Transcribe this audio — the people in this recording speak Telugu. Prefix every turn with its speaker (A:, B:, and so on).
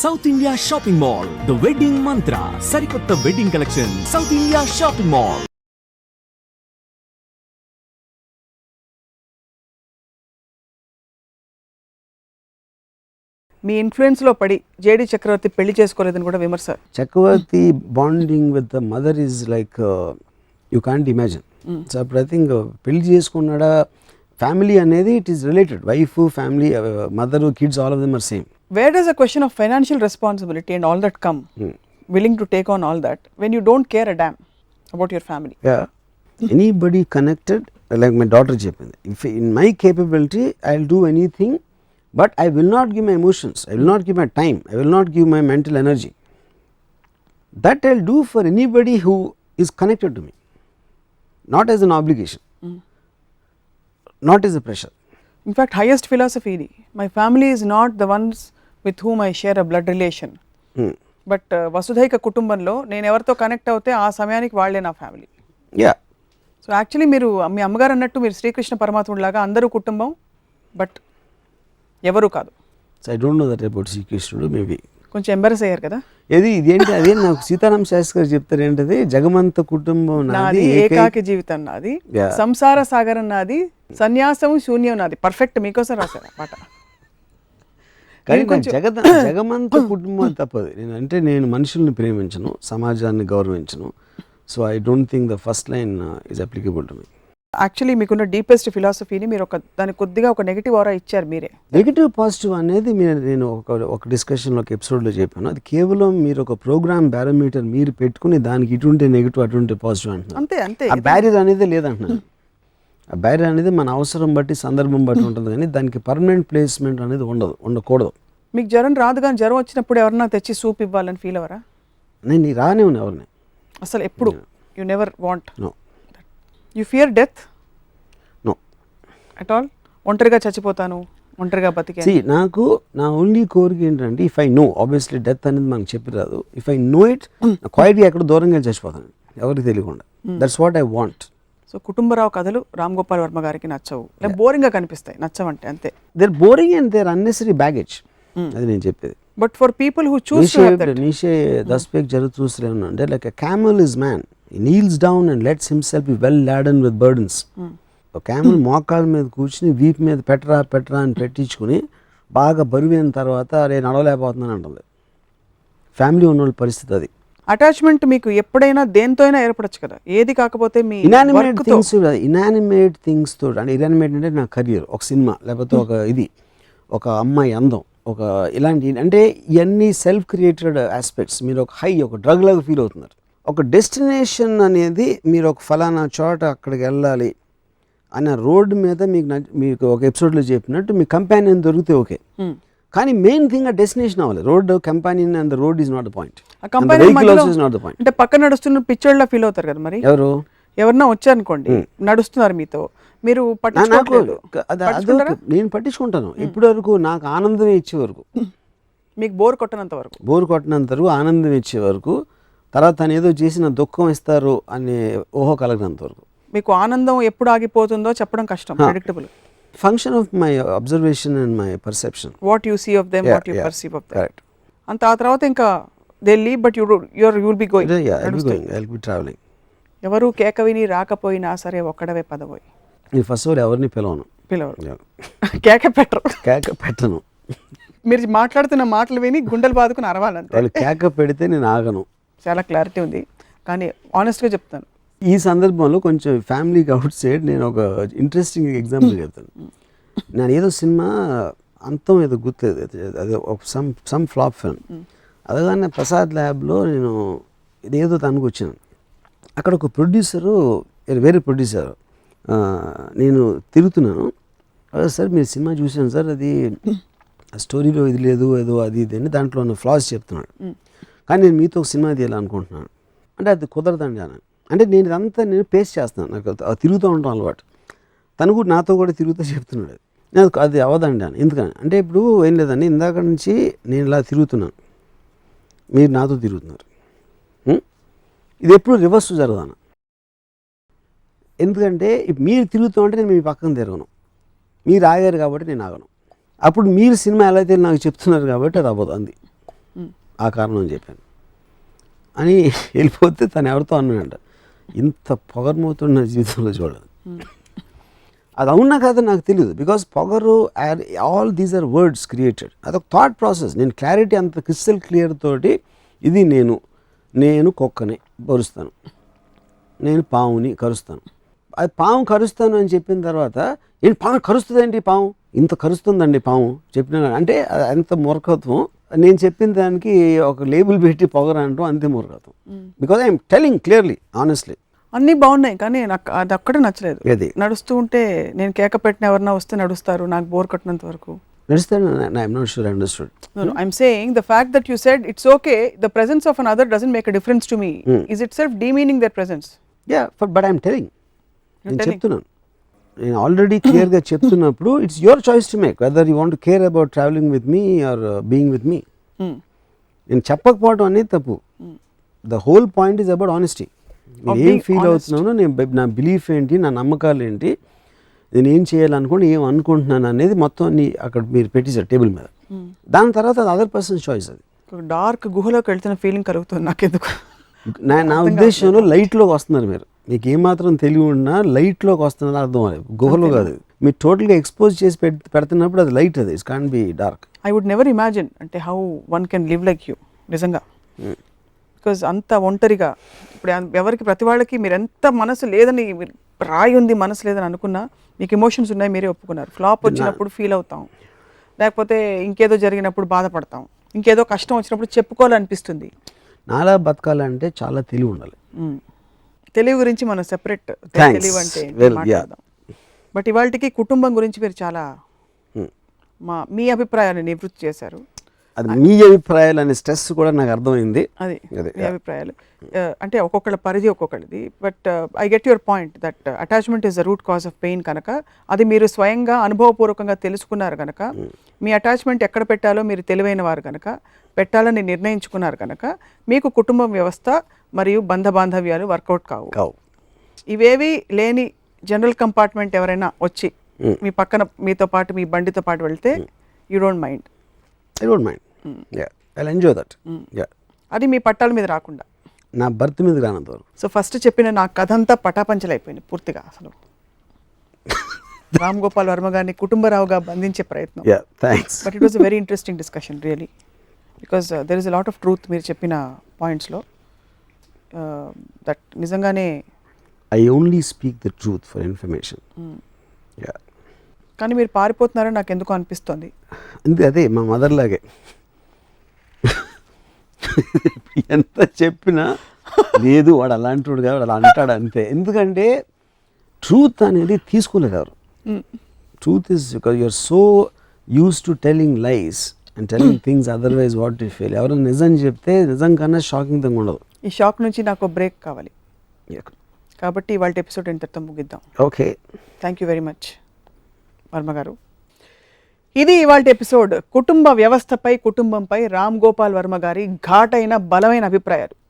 A: South India Shopping Mall, the wedding mantra, సరికొత్త wedding collection, South India Shopping Mall.
B: మీ ఇన్ఫ్లుయెన్స్ లో పడి జేడి చక్రవర్తి పెళ్లి చేసుకోలేదని కూడా విమర్శ.
C: Chakravarthy bonding with the mother is like you can't imagine. So అప్పుడు ఐ థింక్ పెళ్లి చేసుకున్నాడా ఫ్యామిలీ అనేది it is related, wife family mother kids all of them are same.
B: Where does a question of financial responsibility and all that come willing to take on all that when you don't care a damn about your family?
C: Yeah, anybody connected, like my daughter చెప్పింది, if in my capability I'll do anything, but I will not give my emotions, I will not give my time, I will not give my mental energy. That I'll do for anybody who is connected to me, not as an obligation, not as a pressure.
B: In fact, highest philosophy idi, my family is not the ones with whom I share a blood relation, but వసుధైక కుటుంబంలో నేను ఎవరితో కనెక్ట్ అవుతే ఆ సమయానికి వాళ్ళే నా ఫ్యామిలీ.
C: యా,
B: సో యాక్చువల్లీ మీరు మీ అమ్మగారు అన్నట్టు మీరు శ్రీకృష్ణ పరమాత్ముడిలాగా అందరూ కుటుంబం బట్ ఎవరు కాదు.
C: So I don't know that about శ్రీకృష్ణుడు, మేబీ
B: కొంచెం ఎంబరస్ అయ్యారు కదా.
C: ఇదేంటి అదే నాకు సీతారాం శాస్త్రి గారు చెప్తారు ఏంటది, జగమంత కుటుంబం నాది,
B: ఏకాకి జీవితం నాది, సంసార సాగరం నాది, సన్యాసం శూన్యం నాది. పర్ఫెక్ట్, మీకోసం రాశారు పాట.
C: కానీ జగమంత కుటుంబం తప్పదు. నేను మనుషుల్ని ప్రేమించను, సమాజాన్ని గౌరవించను. So I don't think the first line is applicable to me.
B: Actually మీకున్న డీపెస్ట్ ఫిలాసఫీని మీరు దానికి కొద్దిగా ఒక నెగిటివ్ ఆరా ఇచ్చారు మీరే.
C: నెగిటివ్ పాజిటివ్ అనేది నేను ఒక డిస్కషన్లో ఒక ఎపిసోడ్లో చెప్పాను. అది కేవలం మీరు ఒక ప్రోగ్రామ్ బ్యారోమీటర్ మీరు పెట్టుకుని దానికి ఇటుంటే నెగిటివ్ అటుంటే పాజిటివ్ అంటున్నారు.
B: అంతే అంతే.
C: ఆ బ్యారియర్ అనేది లేదంటున్నాను. ఆ బ్యారియర్ అనేది మన అవసరం బట్టి సందర్భం బట్టి ఉంటుంది, కానీ దానికి పర్మనెంట్ ప్లేస్మెంట్ అనేది ఉండకూడదు.
B: మీకు జ్వరం రాదు, కానీ జ్వరం వచ్చినప్పుడు ఎవరన్నా తెచ్చి సూప్ ఇవ్వాలని ఫీల్ అవరా?
C: నేను రానే ఉన్నా ఎవరిని
B: అసలు ఎప్పుడు. You never want?
C: No.
B: You fear death?
C: No
B: at all. ఒంటరిగా చచ్చిపోతాను, ఒంటరిగా బతికే.
C: నాకు నా ఓన్లీ కోరిక ఏంటంటే, if I know, obviously death అనేది మనకు చెప్పి రాదు, ఇఫ్ ఐ నో ఇట్ క్వైట్గా ఎక్కడ దూరంగా చచ్చిపోతాను ఎవరికి తెలియకుండా. That's what I want.
B: So Kutumbarao కథలు రామ్ గోపాల్ వర్మ గారికి నచ్చవు, లేదా బోరింగ్గా కనిపిస్తాయి, నచ్చవంటే అంతే.
C: They're boring and they're unnecessary baggage, అది నేను చెప్పేది.
B: But for people who choose
C: Nietzsche thus spake జరుగుతూసలే ఉన్నా అంటే, like a camel is man, he kneels down and lets himself be well laden with burdens. ఒక క్యామెల్ మోకాళ్ళ మీద కూర్చుని వీపు మీద పెట్టరా అని పెట్టించుకుని బాగా బరువైన తర్వాత అరే నడవలేకపోతున్నాను అంటుంది. ఫ్యామిలీ ఉన్నోళ్ళ పరిస్థితి అది.
B: అటాచ్మెంట్ మీకు ఎప్పుడైనా దేంతో అయినా ఏర్పడచ్చు కదా, ఏది కాకపోతే మీ
C: ఇనానిమేట్ థింగ్స్ తో. అంటే ఇనానిమేట్ అంటే నా కెరియర్, ఒక సినిమా, లేకపోతే ఒక అమ్మాయి అందం, ఒక ఇలాంటి, అంటే ఇవన్నీ సెల్ఫ్ క్రియేటెడ్ ఆస్పెక్ట్స్. మీరు ఒక డ్రగ్ లాగా ఫీల్ అవుతున్నారు. ఒక డెస్టినేషన్ అనేది మీరు ఒక ఫలానా చోట అక్కడికి వెళ్ళాలి అన్న రోడ్డు మీద మీకు ఒక ఎపిసోడ్లో చెప్పినట్టు మీ కంపానియన్ దొరికితే ఓకే, కానీ మెయిన్ థింగ్ ఆ డెస్టినేషన్ అవ్వాలి. Road companion and the road is not the point.
B: అంటే పక్కన నడుస్తున్న పిక్చర్లా ఫీల్ అవుతారు కదా. మరి ఎవరన్నా వచ్చారనుకోండి, నడుస్తున్నారు మీతో, మీరు
C: నేను పట్టించుకుంటాను. ఇప్పటి వరకు నాకు ఆనందమే ఇచ్చే వరకు,
B: మీకు బోర్ కొట్టనంత
C: వరకు ఆనందం ఇచ్చే వరకు, తర్వాత తను ఏదో చేసిన దుఃఖం ఇస్తారు అనే ఊహ కలగనంత వరకు.
B: మీకు ఆనందం ఎప్పుడు ఆగిపోతుందో చెప్పడం కష్టం, predictable.
C: Function of my observation and my perception,
B: what you see of them, what you perceive of them. అంత ఆ తర్వాత ఇంకా they leave, but you will be going.
C: I will be travelling.
B: ఎవరు కేక విని రాకపోయినా సరే ఒక్కడవే పదపోయి.
C: నేను ఫస్ట్ ఆఫ్ ఆల్ ఎవరిని పిలవరు,
B: కేక
C: పెట్టను.
B: మీరు మాట్లాడుతున్న మాటలు విని గుండెలు బాదుకుని అరవాలంటే.
C: వాళ్ళు కేక పెడితే నేను ఆగను.
B: చాలా క్లారిటీ ఉంది, కానీ ఆనెస్ట్గా చెప్తాను.
C: ఈ సందర్భంలో కొంచెం ఫ్యామిలీకి అవుట్ సైడ్ నేను ఒక ఇంట్రెస్టింగ్ ఎగ్జాంపుల్ చెప్తాను. నేను ఏదో సినిమా అంతం ఏదో గుర్తులేదు, అదే సమ్ ఫ్లాప్ ఫిల్మ్. అదగానే ప్రసాద్ ల్యాబ్లో నేను ఇదేదో తనకు వచ్చాను. అక్కడ ఒక ప్రొడ్యూసరు, వేరే ప్రొడ్యూసరు, నేను తిరుగుతున్నాను. సార్ మీరు సినిమా చూసాను సార్, అది స్టోరీలో ఇది లేదు, ఏదో అది ఇది అని దాంట్లో ఉన్న ఫ్లాస్ చెప్తున్నాడు. కానీ నేను మీతో ఒక సినిమా తీయాలనుకుంటున్నాను అంటే అది కుదరదండి అని. అంటే నేను ఇదంతా పేస్ట్ చేస్తున్నాను, నాకు తిరుగుతూ ఉంటాను అలవాటు. తను కూడా నాతో కూడా తిరుగుతూ చెప్తున్నాడు, నాకు అది అవ్వదండి అని. ఎందుకని అంటే, ఇప్పుడు ఏం లేదండి, ఇందాక నుంచి నేను ఇలా తిరుగుతున్నాను, మీరు నాతో తిరుగుతున్నారు, ఇది ఎప్పుడు రివర్స్ జరగదాను. ఎందుకంటే మీరు తిరుగుతూ ఉంటే నేను మీ పక్కన తిరగను, మీరు ఆగారు కాబట్టి నేను ఆగను. అప్పుడు మీరు సినిమా ఎలా అయితే నాకు చెప్తున్నారు కాబట్టి అది అవ్వదు. అంది ఆ కారణం అని చెప్పాను అని వెళ్ళిపోతే తను ఎవరితో అన్నాడంట, ఇంత పొగరమవుతున్న నా జీవితంలో చూడలేదు. అది అవునా కాదో నాకు తెలియదు, బికాస్ పొగరు all these are words created, అదొక థాట్ ప్రాసెస్. నేను క్లారిటీ అంత క్రిస్టల్ క్లియర్ తోటి ఇది నేను కుక్కని కరుస్తాను, నేను పావుని కరుస్తాను, అది పాము కరుస్తాను అని చెప్పిన తర్వాత ఏంటి పాము కరుస్తుందండి, పాము ఇంత కరుస్తుందండి పాము చెప్పిన అంటే అంత మూర్ఖత్వం. నేను చెప్పిన దానికి ఒక లేబుల్ పెట్టి పొగర అంటాం, అంతే మూర్ఖత్వం. Because I'm telling clearly honestly.
B: అన్నీ బాగున్నాయి కానీ నాకు అది అక్కడే నచ్చలేదు.
C: అది
B: నడుస్తూ ఉంటే నేను కేక పెట్టిన ఎవరన్నా వస్తే నడుస్తారు, నాకు బోర్ కట్టినంత వరకు
C: నడుస్తాను. I'm not sure I understood.
B: No, I'm saying the fact that you said it's okay, the presence of another doesn't make a difference to me, is itself demeaning their presence.
C: Yeah but I'm telling, నేను
B: telling.
C: చెప్తున్నాను, నేను ఆల్రెడీ క్లియర్గా చెప్తున్నప్పుడు it's your choice to make whether you want care about travelling with me or being with me. నేను చెప్పకపోవడం అనేది తప్పు. The whole point is about honesty. నేను ఏం ఫీల్ అవుతున్నానో, నా బిలీఫ్ ఏంటి, నా నమ్మకాలు ఏంటి, నేను ఏం చేయాలనుకోండి, ఏం అనుకుంటున్నాను అనేది మొత్తం అక్కడ మీరు పెట్టేశారు టేబుల్ మీద. దాని తర్వాత అది అదర్ పర్సన్ చాయిస్. అది
B: డార్క్ గుహలోకి వెళ్తున్న ఫీలింగ్ కలుగుతుంది నాకెందుకు.
C: నా ఉద్దేశంలో లైట్లోకి వస్తున్నారు మీరు. మీకు ఏమాత్రం తెలివి ఉన్నా లైట్లోకి వస్తున్నది అర్థం అవ్వలేదు, గుహలో కాదు. మీరు టోటల్గా ఎక్స్పోజ్ చేసి పెడుతున్నప్పుడు అది లైట్, అది it's can't be dark.
B: I would never imagine అంటే how one can live like you నిజంగా. బికాజ్ అంత ఒంటరిగా ఇప్పుడు ఎవరికి ప్రతి వాళ్ళకి మీరు ఎంత మనసు లేదని, మీరు రాయి ఉంది మనసు లేదని అనుకున్నా, మీకు ఎమోషన్స్ ఉన్నాయి, మీరే ఒప్పుకున్నారు. ఫ్లాప్ వచ్చినప్పుడు ఫీల్ అవుతాం, లేకపోతే ఇంకేదో జరిగినప్పుడు బాధపడతాం, ఇంకేదో కష్టం వచ్చినప్పుడు చెప్పుకోవాలనిపిస్తుంది.
C: నాలా బతకాలంటే చాలా తెలివి ఉండాలి.
B: తెలివి గురించి మనం సెపరేట్
C: Thanks.
B: తెలివి అంటే
C: Well,
B: మాట్లాడదాం. బట్ ఇవాళకి కుటుంబం గురించి మీరు చాలా మీ అభిప్రాయాన్ని నివృత్తి చేశారు.
C: అది మీ అభిప్రాయాలు అనే స్ట్రెస్ కూడా నాకు అర్థమైంది.
B: అది మీ అభిప్రాయాలు అంటే ఒక్కొక్కళ్ళ పరిధి ఒక్కొక్కళ్ళది. But I get your point that attachment is the root cause of pain కనుక, అది మీరు స్వయంగా అనుభవపూర్వకంగా తెలుసుకున్నారు కనుక, మీ అటాచ్మెంట్ ఎక్కడ పెట్టాలో మీరు తెలివైన వారు కనుక, పెట్టాలని నిర్ణయించుకున్నారు కనుక, మీకు కుటుంబం వ్యవస్థ మరియు బంధ బాంధవ్యాలు వర్కౌట్ కావు. ఇవేవి లేని జనరల్ కంపార్ట్మెంట్ ఎవరైనా వచ్చి మీ పక్కన మీతో పాటు మీ బండితో పాటు వెళ్తే you don't mind.
C: I don't mind. Yeah I will enjoy that. Yeah
B: అది మీ పట్టాల మీద రాకుండా
C: నా బర్త్ మీద రానంత.
B: సో ఫస్ట్ చెప్పిన నా కథ అంతా పటాపంచలైపోయింది పూర్తిగా. అసలు రామ్ గోపాల్ వర్మ గారిని కుటుంబరావుగా బంధించే ప్రయత్నం.
C: Yeah thanks.
B: But it was a very interesting discussion really, because there is a lot of truth మీరు చెప్పిన పాయింట్స్లో. దట్ నిజంగానే
C: I only speak the truth for information. Yeah
B: కానీ మీరు పారిపోతున్నారని నాకు ఎందుకు అనిపిస్తుంది.
C: అంతే, అదే మా మదర్ లాగే. ఎంత చెప్పినా లేదు వాడు అలాంటి వాడు కాదు, అలా అంటాడు అంతే. ఎందుకంటే ట్రూత్ అనేది తీసుకోలేదు ఎవరు. Truth is because you're so use to telling lies and telling things otherwise what you feel. ఎవరైనా నిజం చెప్తే నిజం కన్నా షాకింగ్ థింగ్ ఉండదు.
B: ఈ షాక్ నుంచి నాకు బ్రేక్ కావాలి కాబట్టి ఇవాళ ఎపిసోడ్ ఇంతటితో ముగిద్దాం.
C: Okay,
B: thank you very much Varma గారు. ఇది ఇవాళ ఎపిసోడ్. కుటుంబ వ్యవస్థపై, కుటుంబంపై రామ్ గోపాల్ వర్మ గారి ఘాటైన బలమైన అభిప్రాయాలు.